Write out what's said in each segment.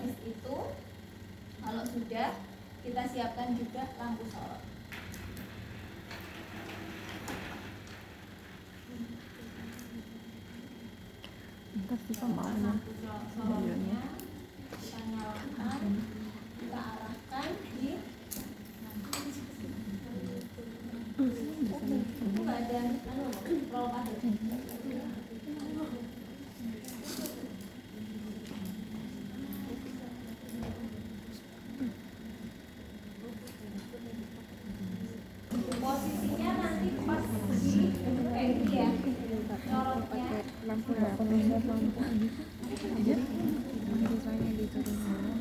habis itu kalau sudah kita siapkan juga lampu sorot. Ntar kita maunya videonya Kita nyalakan, kita arahkan di badan roll pada. Posisinya nanti pas di kayak gini ya, sorotnya lampu lampu ini jadi misalnya diturunin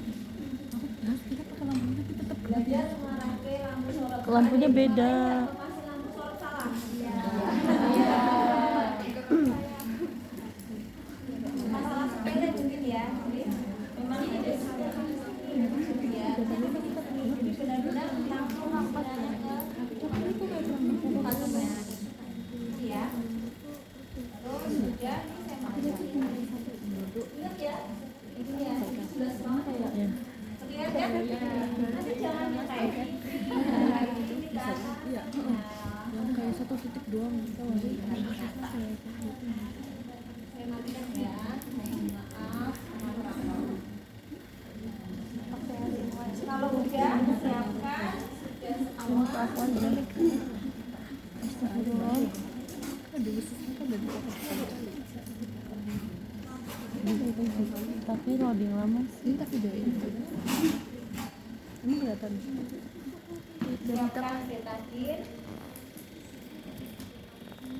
kita pakai lampunya kita tetap belajar mengarahkan lampu sorot. lampunya beda. Masih lampu sorot salah. Masalah sepeda mungkin ya. Memang ada ya. Jadi benar-benar lampu penggunaannya ke pasnya. Ya. Terus juga ini saya pakai. Ingat ya. Ini ya. Jelas banget ya. Lihat kan? Nanti jangan yang kayak ini kan. Iya. Yang kayak 1 titik doang gitu. Saya matikan ya. Mohon maaf. Kalau udah siapkan sudah semua. Astagfirullah. Aduh, susah kan dari tapi loading lama sih. Tapi videoin ini kelihatan. Siapkan betadir.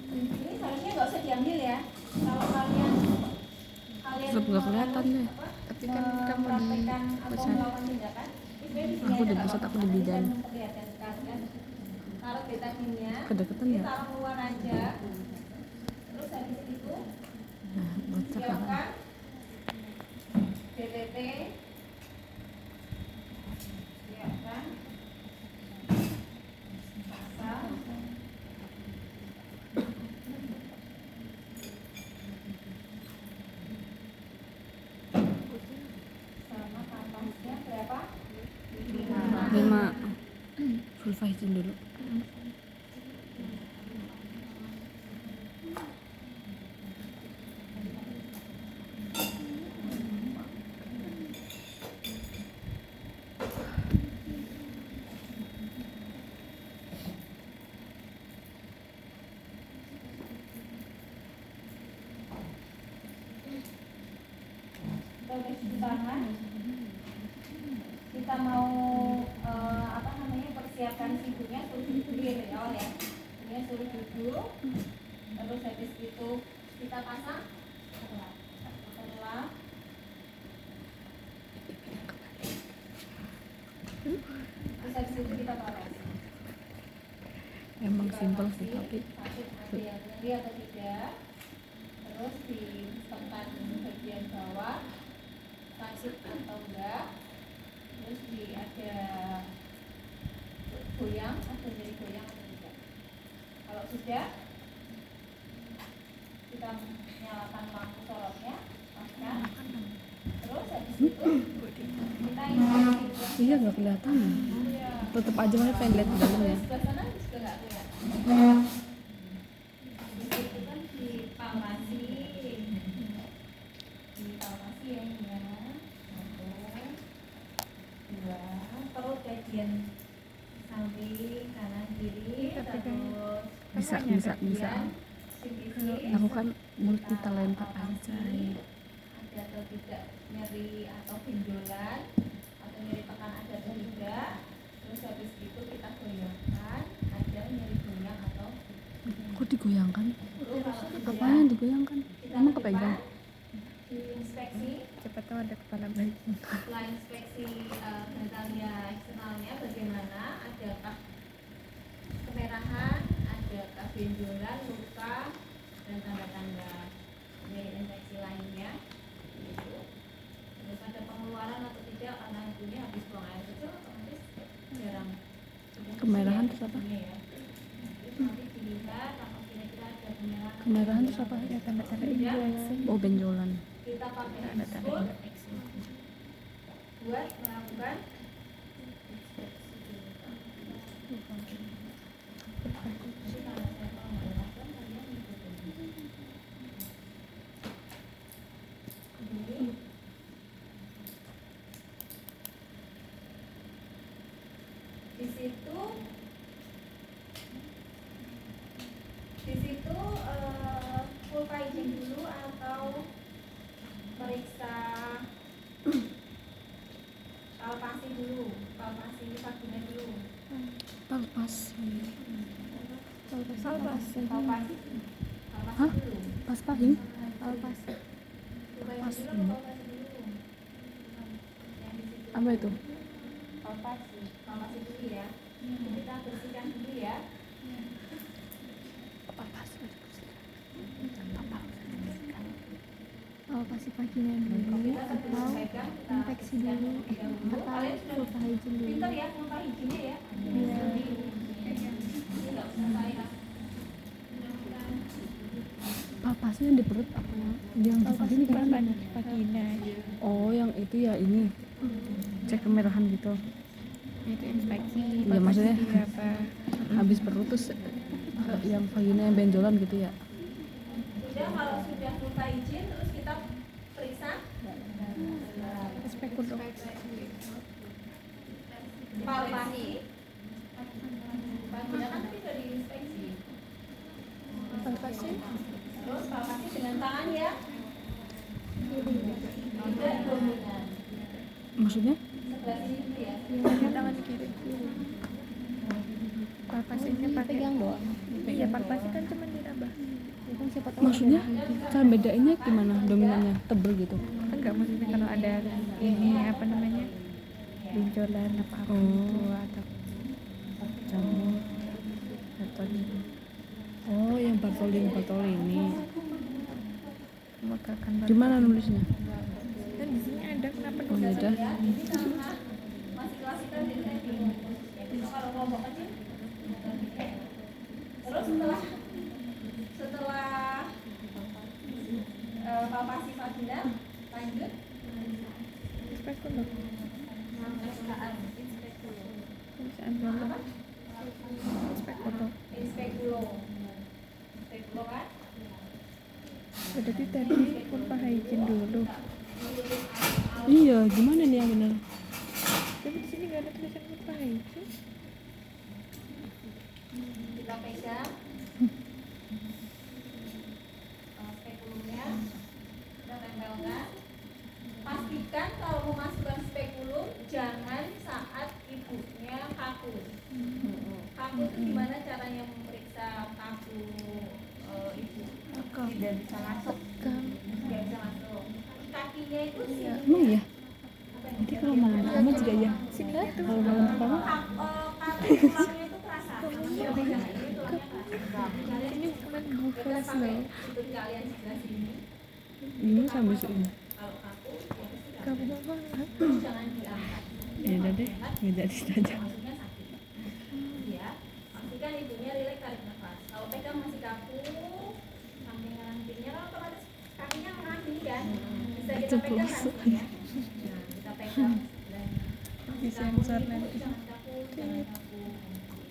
Ini seharusnya nggak usah diambil ya. Kalau kalian Tetap nggak kelihatan deh. Tapi kan kamu di pesan. Aku udah pesan, aku di bidan. Taruh betadirnya. Kedekatan ya. Taruh keluar aja. Terus habis itu Nah, bocah siapkan kan. BTT. Siapkan pasang. Sama kampasnya berapa? 5 full fashion dulu. Kita cuci tangan. Kita mau persiapkan sibuknya, suruh duduk dulu ya dari awal ya. Ini suruh duduk. Terus habis itu kita pasang setelah terus habis itu kita proses. Emang simpel sih tapi ada yang nyeri atau tidak. Terus di tempat bagian bawah sakit atau enggak. Terus ada goyang, ada nyeri goyang atau tidak. Kalau sudah, kita nyalakan lampu sorotnya, paskan. Terus habis itu kita injeksi. iya nggak kelihatan. Tetep aja masih pengen lihat di dalamnya. Sebelah sana juga nggak kelihatan. Itu kan di farmasi ya ini ya. 1, 2, perut bagian samping kanan kiri, terus Bisa. Aku kan multi talenta aja. ada atau tidak nyeri atau benjolan atau nyeri pekan ada atau tidak. Terus habis itu kita goyangkan, ada nyeri goyang atau Kok digoyangkan? Apaan yang digoyangkan? Emang kepegang? diinspeksi. Siapa tahu ada kepala bayi. Setelah inspeksi bentalnya eksternalnya bagaimana, adakah kemerahan, adakah benjolan, luka, dan tanda-tanda nyeri infeksi lainnya gitu. Terus ada pengeluaran atau tidak karena ibunya habis buang air kecil otomatis jarang Kemerahan terus apa? ya. Terus nanti dilihat apakah kira-kira ada kemerahan. Kemerahan terus apa? Ya tanda-tanda infeksi. Oh benjolan. Kita pakai Tanda-tanda spoon. infeksi. buat melakukan di situ lupa izin dulu atau periksa palpasi dulu, palpasi vagina dulu. Palpasi Palpasi Hah? dulu. Pas pahing Palpasi. Lupa izin dulu, palpasi dulu. Yang di situ. apa itu? Palpasi dulu ya. Kita bersihkan dulu ya. Palpasi vagina dulu atau infeksi dulu atau vulva hygiene dulu. Pintar ya, vulva hygiene ya. Iya. Ini nggak usah saya. Palpasi yang di perut apa ya? Yang di vagina gimana? Vagina Oh yang itu ya ini cek kemerahan gitu. itu infeksi. Iya, maksudnya apa? habis perut terus yang vagina yang benjolan gitu ya. Sudah, kalau sudah vulva hygiene terus kita periksa Spekulum. palpasi. Vagina kan tadi sudah diinspeksi. Palpasi Terus palpasi dengan tangan ya. Tidak dominan. Maksudnya? Sebelah sini dulu ya. tangan kiri. Palpasinya pakai Pegang doang. Iya, palpasi kan cuma diraba. Maksudnya cara bedainnya gimana? Dominannya tebel gitu. Enggak, maksudnya kalau ada ini apa namanya? Benjolan apa-apa gitu atau Jamur. Oh yang Bartolini ini. mekakan Gimana nulisnya? Dan di sini ada kenapa Oh ya udah. Ya, ini karena masih klasikal jadi saya bingung posisinya. Itu kalau kelompok kecil. Terus setelah palpasi vagina lanjut spekulum. pemeriksaan Pemeriksaan dulu. Spekulum. inspekulo kan Berarti tadi vulva hygiene dulu. Iya gimana nih yang benar? Tapi di sini nggak ada tulisan vulva hygiene. kita pegang spekulumnya kita tempelkan. Pastikan kalau memasukkan spekulum jangan saat ibunya kaku. Kaku itu gimana caranya memeriksa kaku ibu? Tidak bisa masuk. Tidak bisa masuk. Kakinya itu sini. Emang ya? Jadi kalau malam pertama juga ya? Kalau malam pertama Kaki tulangnya itu kerasa. Namanya pegang ini tulangnya kerasa. Ini bukan Kita buffles pakai loh. itu kalian sebelah sini. ini sampai sini. Kalau kaku, ya pasti kaku. Kamu banget. Terus jangan diangkat. Ya udah deh, nggak jadi saja. Maksudnya sakit. Ya, pastikan ibunya rileks tarik nafas. Kalau pegang masih kaku, samping kanan kirinya kan otomatis kakinya mengarah sini kan. Bisa kita pegang kan? Ya. Nah, kita pegang sebelahnya. Disensor Kamu nanti. jangan kaku, jangan kaku.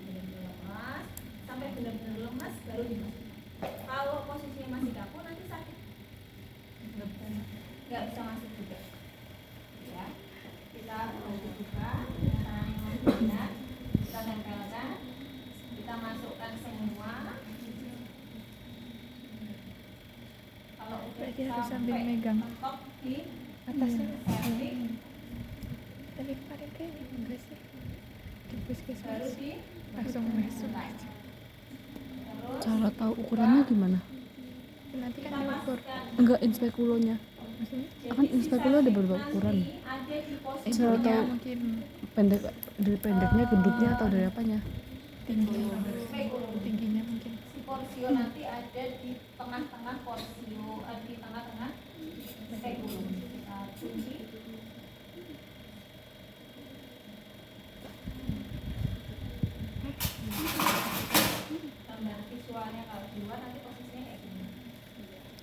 Benar-benar lemas, sampai benar-benar lemas baru dimasukin. Kalau posisinya masih kaku nanti sakit. Nggak bisa masuk juga. Ya, kita buka cara yang benar, kita tempelkan, kita masukkan semua. Kalau udah Berarti harus sambil sampai megang. mentok di Atasnya cervix, tadi kemarin kayaknya enggak sih. Di baru puskesmas di langsung masuk aja. terus Cara tahu ukurannya gimana? Nanti kita kan diukur. masukkan. Enggak inspekulonya. Maksudnya Kan inspekulo ada beberapa ukuran. Ada di posisi Cara intinya tahu mungkin pendek dari pendeknya, gendutnya atau dari apanya? tinggi. spekulum. Tingginya mungkin. Si porsio nanti ada di tengah-tengah porsio, di tengah-tengah spekulum. Kita kunci. Gambar visualnya kalau di luar nanti posisinya kayak gini.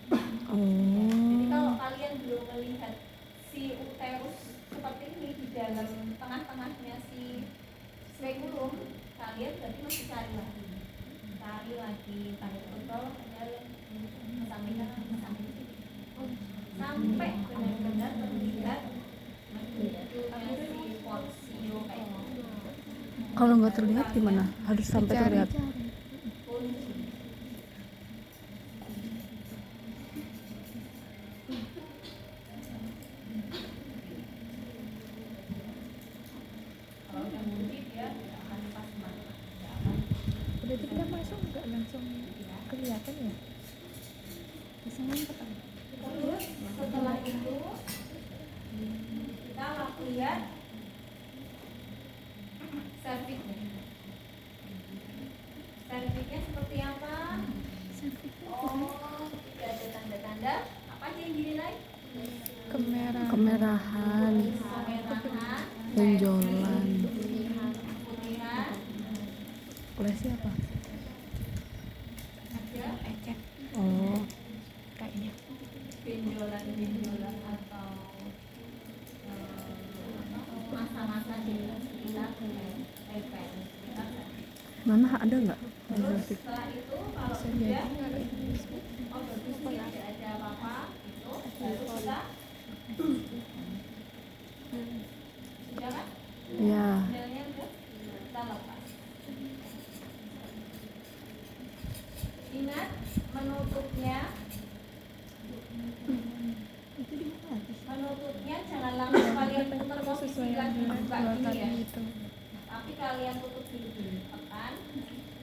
Jadi Oh. kalau kalian belum melihat si uterus seperti ini di dalam tengah-tengahnya si spekulum, kalian berarti masih cari lagi tarik ke bawah ke dalam, ke samping kanan ke samping kiri, sampai benar-benar terlihat munculnya si porsio kayak gitu. Kalau nggak terlihat gimana? Harus sampai terlihat. Kalau udah munci dia tidak akan pas mana, tidak akan. Berarti kita masuk nggak langsung kelihatan ya? Bisa ngumpet kan? Terus setelah itu kita lihat serviknya seperti apa? Oh, tidak ada tanda-tanda apa aja yang dinilai? Kemerahan. Kemerahan, Kemerahan, benjolan. putihan, Oleh siapa? ada Ecek Oh, kayaknya. benjolan atau masa-masa di sekitar leher. mana ada nggak? Terus setelah itu kalau Bisa sudah jadi kalau ini oh bagus nih, tidak ada apa-apa itu baru kita sudah kan? Ya, Modelnya udah kita lepas. Ingat menutupnya jangan langsung kalian putar posisi lagi buka gini ya, itu. tapi kalian tutup dulu tekan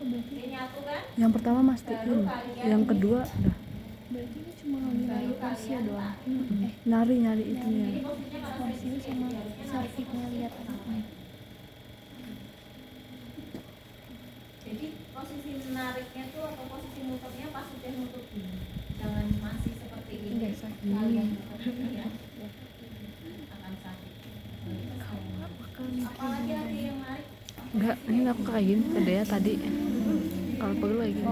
Oh, berarti dia nyatu kan, yang pertama mastiin, yang kedua udah berarti ini cuma nilai porsi doang. nyari ini itunya. posisinya karena Porsinya sama serviknya lihat apa? jadi posisi menariknya tuh atau posisi muternya pas sudah nutup gini, jangan masih seperti ini. Enggak sakit. Kalian nutup gini ya akan sakit. Apalagi ada yang narik Enggak, ini aku kayak gini tadi ya tadi. Kalau pegel kayak gini.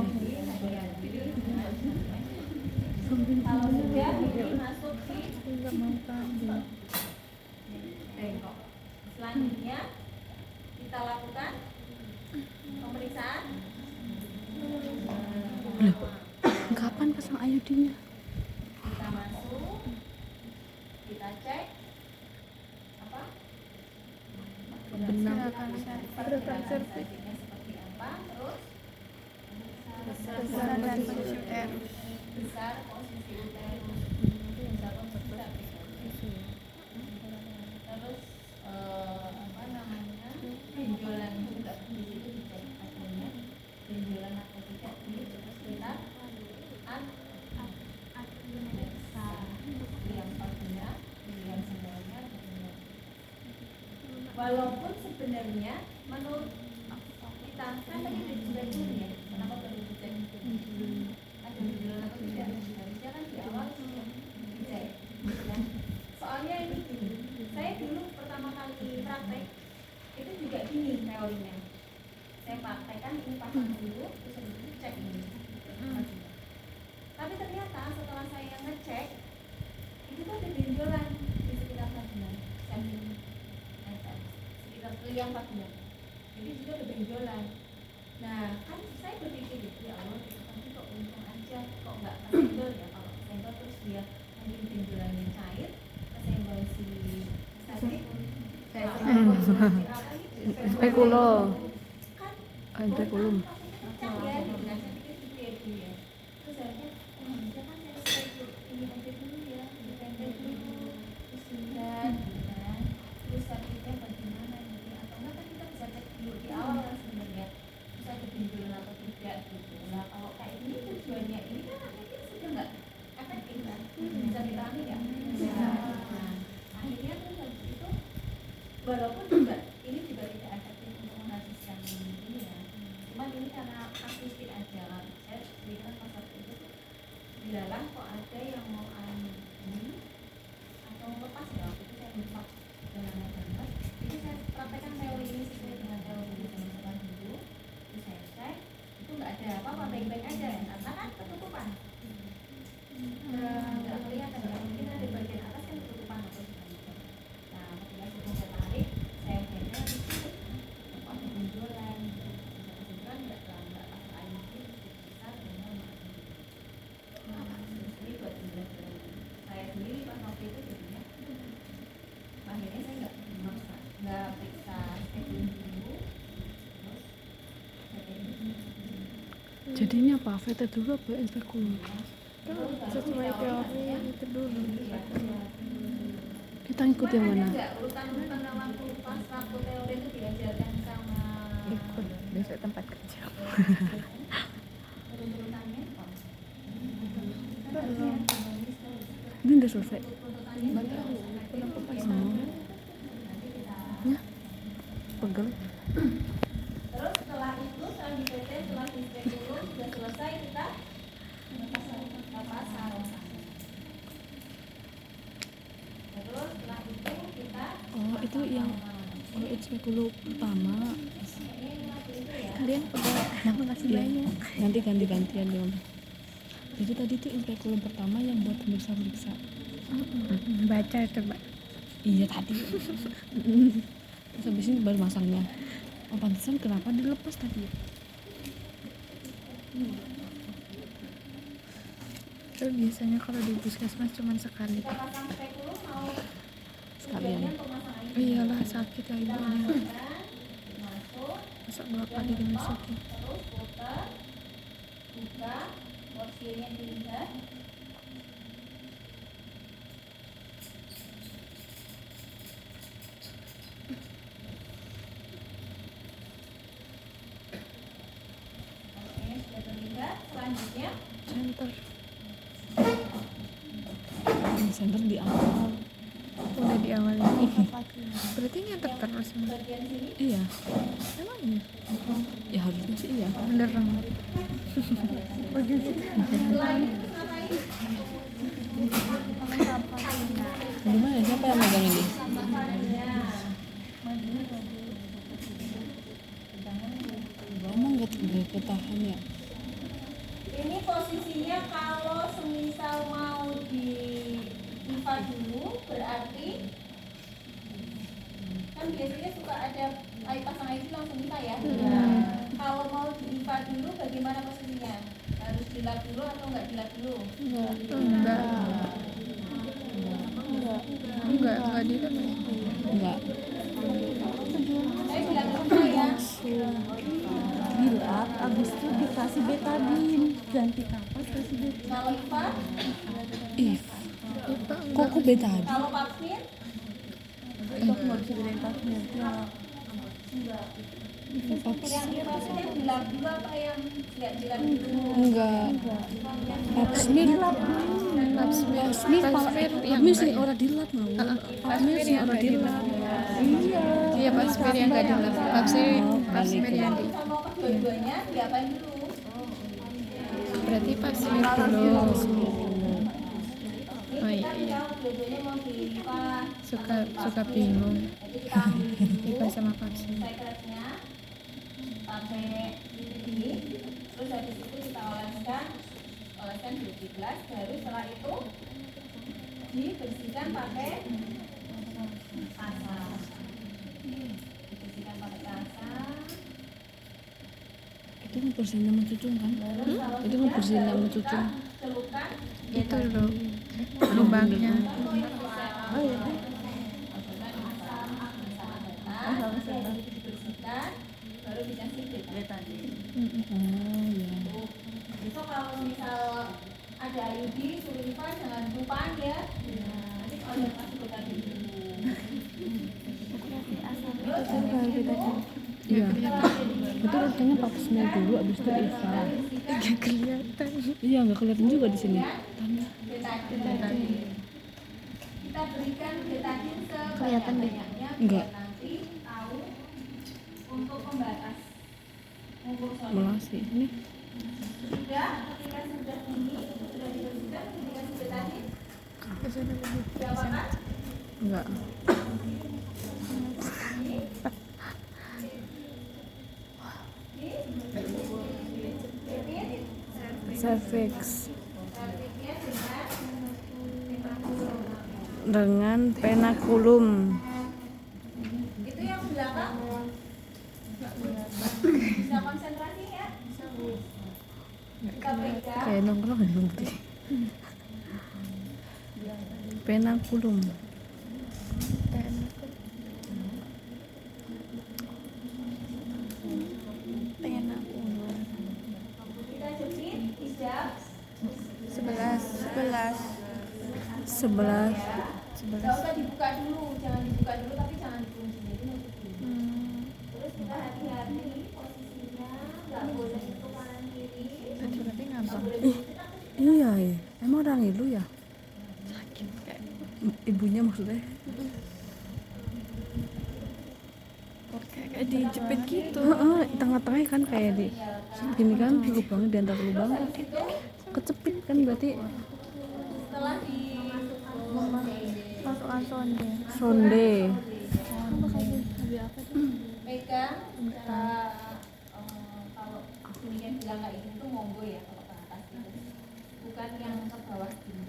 kalau sudah ini masuk di Aku nggak mau kambing. bengkok. Selanjutnya kita lakukan pemeriksaan. Loh, kapan pasang iodinnya? Kita masuk, kita cek apa? Benang. Pergerakan serviknya seperti apa, terus Besar dan posisi uterus. besar posisi uterus, besar posisi cervix. Terus apa namanya, benjolan juga di situ dicek hasilnya, benjolan atau tidak di sekitar yang paginya, yang sebenarnya benar. Walaupun sebenarnya menurut kita kan tadi udah dicek dulu ya, kenapa perlu dicek? Ada benjolan atau tidak? Harusnya kan di awal sudah dicek. Ya. Soalnya ini gini, saya dulu pertama kali praktek itu juga gini teorinya. Saya praktekkan ini pasang dulu, terus habis itu cek ini. Tapi ternyata setelah saya ngecek, itu tuh ada benjolan di sekitar vaginal, sekitar yang vaginal. Jadi juga ada benjolan. Nah, kan saya berpikir ya Allah, tapi kok untung aja, kok nggak kesenggol ya? Kalau kesenggol terus dia mungkin benjolannya cair, kesenggol si tadi, Spekulum. kan Spekulum. pecah ya, gitu kan? Saya pikir gitu ya Bu ya. Terus akhirnya, oh bisa kan saya spekulum ini aja dulu ya, dipendek dulu, terus lihat, gitu kan? Terus sakitnya bagaimana gitu, atau enggak kan kita bisa cek dulu di awal kan sebenarnya, bisa ada benjolan atau tidak gitu. Nah kalau kayak ini tujuannya ini kan akhirnya sudah nggak efektif kan, bisa dipahami ya? Nah, akhirnya terus habis itu walaupun juga ini juga tidak efektif untuk menghabiskan ini ya, cuman ini karena akustik aja. Saya berikan pasal itu dilalah kok ada yang mau ini atau lepas ya, waktu itu saya lupa dengan lepas. Jadi saya praktekkan teori ini sesuai dengan teori di teman-teman dulu, terus saya cek itu nggak ada apa-apa, baik-baik aja ya, karena kan ketutupan nggak kelihatan ya, mungkin ada bagian atas kan ketutupan atau sebagainya. Nah ketika sudah saya tarik Jadinya apa? VT dulu apa spekulum? Sesuai teori itu dulu. Kita ngikut yang mana? Urutan-urutan waktu pas waktu teori itu diajarkan sama Ikut besok tempat kerja. urutannya. Ini udah selesai. Ya, pegel. Terus setelah itu, setelah di PT, setelah di spekulum sudah selesai, kita pasar. Terus setelah itu kita Itu yang itu spekulum pertama. Kalian udah makasih Iya. banyak. Nanti ganti-gantian dong. Jadi tadi tuh spekulum pertama yang buat periksa-periksa. Baca coba. Iya tadi. Terus habis ini baru masangnya. Oh pantesan kenapa dilepas tadi? Itu biasanya kalau di puskesmas cuma sekali. pasang spekulum mau Sekalian. pemasangan Iyalah sakit ya ibunya. masuk, Masa 2 kali dimasukin. terus putar, buka, porsinya dilihat. Oke, sudah terlihat. Selanjutnya Center. Center di awal. Udah di awal ini. Berarti nyenter terus. bagian sini Iya. Emang iya? Ya harusnya sih iya. Beneran. Gimana? Siapa yang megang ini? Emang nggak ketahan ya? ini posisinya kalau semisal mau di IVA dulu berarti kan biasanya suka ada pasang ID langsung IVA ya. Kalau mau di IVA dulu bagaimana posisinya? Harus dilap dulu atau enggak dilap dulu? Enggak di dalam. Enggak. Saya dilap dulu ya. Dilap, abis itu dikasih betadin, ganti kapas kasih betadin. Kalau IVA, Ih, kok beda? kalau vaksin Itu aku nggak bisa bedain pasnya. yang divaksin yang dilap dulu apa yang nggak dilap dulu? Enggak. Papsmir. Papsmir yang Papsmir sih orang dilap mau. Papsmir sih orang dilap. Iya papsmir yang nggak dilap. Papsmir yang di. Kalau mau kedua-duanya diapain dulu? Berarti papsmir dulu. Oh iya iya. Kalau dua-duanya mau di IVA, Suka bingung. jadi kita ambil dulu IPA sama papsmir. sekretnya pakai ini, terus habis itu kita oleskan di gelas, baru setelah itu dibersihkan pakai kasa. Dibersihkan pakai kasa. Itu ngebersihin sama cucung kan? Terus kalau Itu ngebersihin sama cucung. celupkan Itu loh lubangnya. oh iya. Dibersihkan, baru dikasih betadin. Oh iya. Besok kalau misal ada IUD, suruh IVA jangan lupaan ya. Nanti kalau udah kasih betadin dulu. Terus Iya. Itu rutenya papsmir dulu, abis itu IVA. Nggak kelihatan. Iya nggak kelihatan juga di sini. betadin. Kita berikan betadin Kelihatan deh. sebanyak-banyaknya Enggak. biar nanti tahu untuk pembatas ngukur solid. Melasi. Ini Sudah, ketika sudah ini sudah dibersihkan, dikasih betadin. Diapakan? enggak. Cervix dengan penakulum. Itu yang belakang bisa konsentrasi ya. Kita pegang. Kayak nongkrong nanti. Penakulum. Kita 11. Nggak usah dibuka dulu, jangan dibuka dulu tapi jangan dikunci, jadi nutup dulu. Terus kita hati-hati posisinya, nggak boleh itu kanan kiri. Berarti ngambang. Iya ya, emang orang itu ya? Ibunya maksudnya? Kayak dijepit gitu. Heeh, tengah-tengah kan kayak di gini kan, lubangnya di antara lubang. Kecepit kan berarti Setelah Masukkan sonde. sonde. Kamu bakal beli apa tuh? pegang, kita kalau sininya bilang kayak gini tuh monggo ya kalau ke atas gitu. Bukan yang ke bawah gini.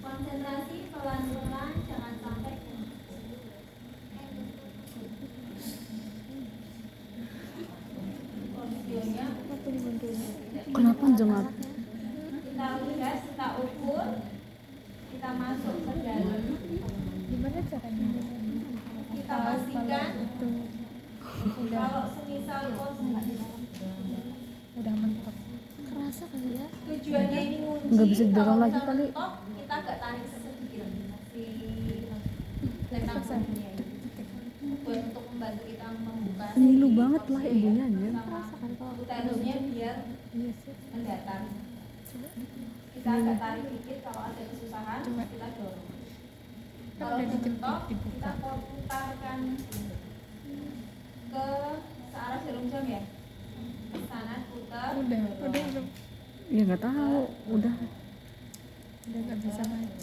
Konsentrasi pelan-pelan, jangan sampai kondisinya. Kenapa jengat? Kita lihat, kita ukur, kita masuk ke dalam, Gimana caranya? kita pastikan Itu kalau semisal udah mentok. Kerasa kali ya? tujuannya ini ngunci, Nggak bisa didorong kalau lagi udah kali. mentok, kita agak tarik sedikit si lenang bunyinya ini untuk membantu kita membuka Ngilu banget lah ibunya aja. uterusnya biar Iya sih. mendatar. Kita agak tarik dikit, kalau ada kesusahan kita dorong. Kalau udah dijepit, mentok, dibuka. kita putarkan ke searah jarum jam ya. Ke sana putar. Udah. Ya nggak tahu, udah Udah nggak bisa lagi.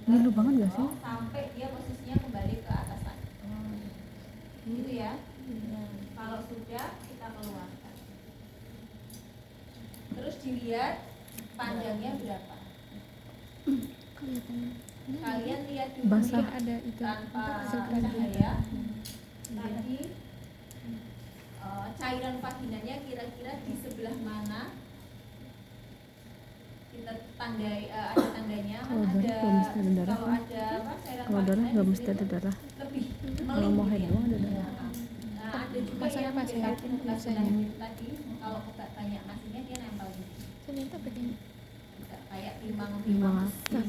ngilu banget gak sih? Sampai dia posisinya kembali ke atas lagi. Gitu ya. Kalau sudah kita keluarkan. Terus dilihat panjangnya berapa. Kelihatannya. Kalian lihat dulu Basah. ya, Ada itu. tanpa Sekarang cahaya. Tadi cairan vaginanya kira-kira di sebelah mana? Kita tandai, ada tandanya kan, Kalau darah ada nggak mesti ada darah kalau kan? ada apa, cairan Kalau darah vaginanya nggak di mesti situ ada darah. lebih Kalau mau head gitu doang ada ya. darah. Nah, ada juga Masanya yang pas ya? membedakan Biasanya. tadi kalau banyak nasinya dia nempel gitu. Ternyata begini. Kayak timang Timang. timang